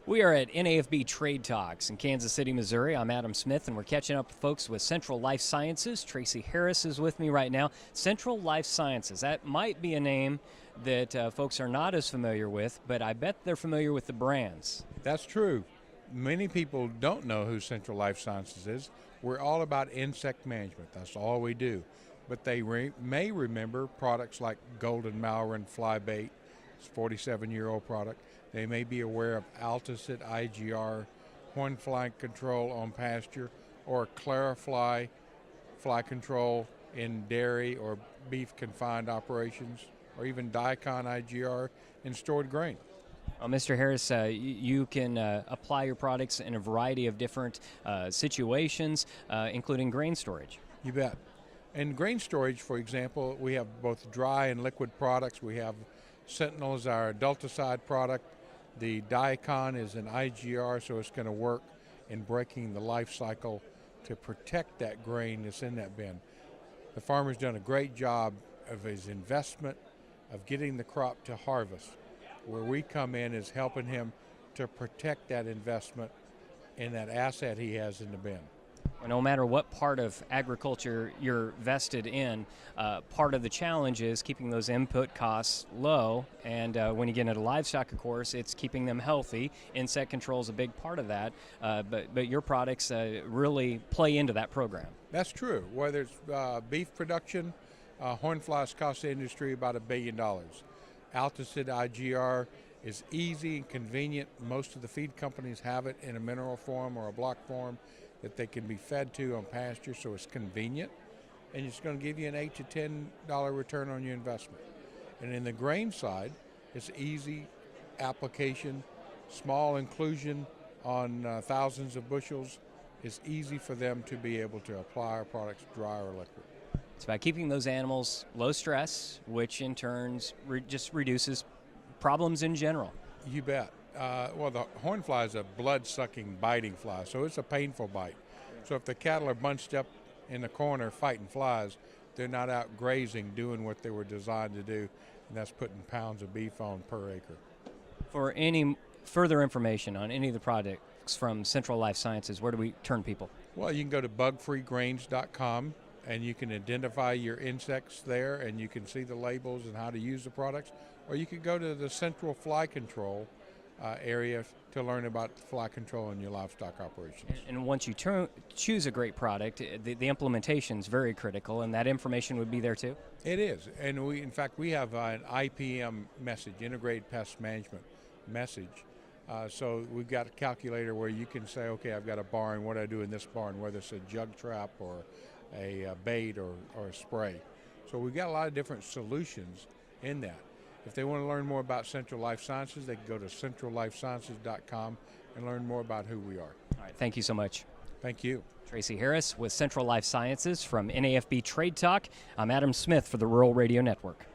We are at NAFB Trade Talks in Kansas City, Missouri. I'm Adam Smith, and we're catching up with folks with Central Life Sciences. Tracy Harris is with me right now. Central Life Sciences, that might be a name that folks are not as familiar with, but I bet they're familiar with the brands. That's true. Many people don't know who Central Life Sciences is. We're all about insect management. That's all we do. But they may remember products like Golden Mallory Fly Bait. It's a 47-year-old product. They may be aware of Alticid IGR, horn fly control on pasture, or Clarifly fly control in dairy or beef confined operations, or even Dicon IGR in stored grain. Well, Mr. Harris, you can apply your products in a variety of different situations, including grain storage. You bet. In grain storage, for example, we have both dry and liquid products. We have Sentinel is our adulticide product. The Dicon is an IGR, so it's going to work in breaking the life cycle to protect that grain that's in that bin. The farmer's done a great job of his investment of getting the crop to harvest. Where we come in is helping him to protect that investment in that asset he has in the bin. Well, no matter what part of agriculture you're vested in, part of the challenge is keeping those input costs low. And when you get into livestock, of course, it's keeping them healthy. Insect control is a big part of that. But your products really play into that program. That's true. Whether it's beef production, horn flies cost the industry about $1 billion. Alticid IGR is easy and convenient. Most of the feed companies have it in a mineral form or a block form that they can be fed to on pasture, so it's convenient, and it's going to give you an $8 to $10 return on your investment. And in the grain side, it's easy application, small inclusion on thousands of bushels. It's easy for them to be able to apply our products dry or liquid. It's about keeping those animals low stress, which in turn just reduces problems in general. You bet. Well, the horn fly is a blood-sucking, biting fly, so it's a painful bite. So if the cattle are bunched up in the corner fighting flies, they're not out grazing, doing what they were designed to do, and that's putting pounds of beef on per acre. For any further information on any of the products from Central Life Sciences, where do we turn people? Well, you can go to bugfreegrains.com, and you can identify your insects there, and you can see the labels and how to use the products, or you could go to the Central Fly Control area to learn about fly control in your livestock operations. And once you choose a great product, the implementation is very critical, and that information would be there too? It is, and in fact, we have an IPM message, Integrated Pest Management message. So we've got a calculator where you can say, okay, I've got a barn, what do I do in this barn, whether it's a jug trap or a bait or a spray. So we've got a lot of different solutions in that. If they want to learn more about Central Life Sciences, they can go to centrallifesciences.com and learn more about who we are. All right, thank you so much. Thank you. Tracy Harris with Central Life Sciences from NAFB Trade Talk. I'm Adam Smith for the Rural Radio Network.